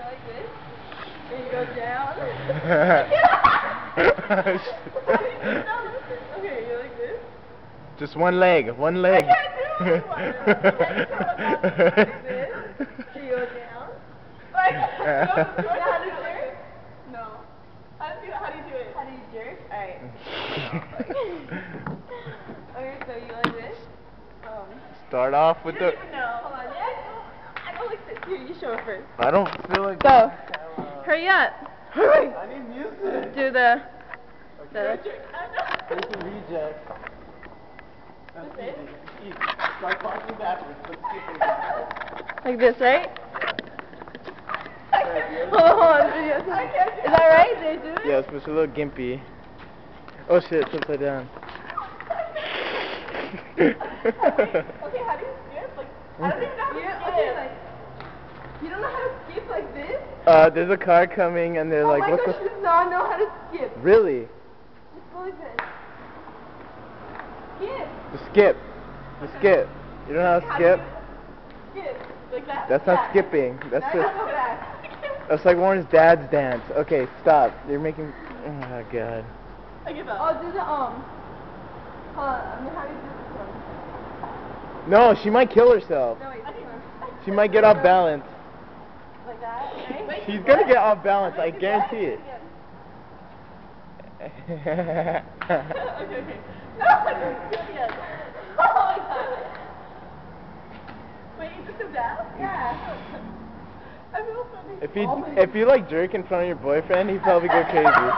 like this. And you go down. Okay, you like this. Just one leg, one leg. I can't do it. Like this. So you go down. Like, how do you jerk? No. How do you do it? How do you jerk? Alright. Okay, so you like this? Start off with You the... don't even know. Hold on. Yeah, I don't like this. Here, you show it first. I don't feel like... Go. Hurry up. Hurry. I need music. Do the... There's a reject. That's easy. Easy. Start walking backwards. Let's skip it. Like this, right? Hold on. Is that right? Did I do it? Yeah, it's a little gimpy. Oh shit, it's upside down. Okay, how do you skip? Like, I don't even know how to skip. Okay, like, you don't know how to skip like this? There's a car coming and they're like, oh my what gosh, the... you do not know how to skip. Really? Just go like this. Skip. Just skip. Just skip. You don't know how to skip? Skip. Like that? That's not skipping. That's Now just... go back. That's like Warren's dad's dance. Okay, stop. You're making... Oh god. I give up. Oh, do the, hold on, how do you do this one? No, she might kill herself. No, wait, this one. She might get off balance. Like that, right? Wait, She's gonna get off balance, I guarantee it. Okay. No, I didn't do it yet. Oh my god. Wait, you just did that? Yeah. I feel funny. If you like jerk in front of your boyfriend, he'd probably go crazy.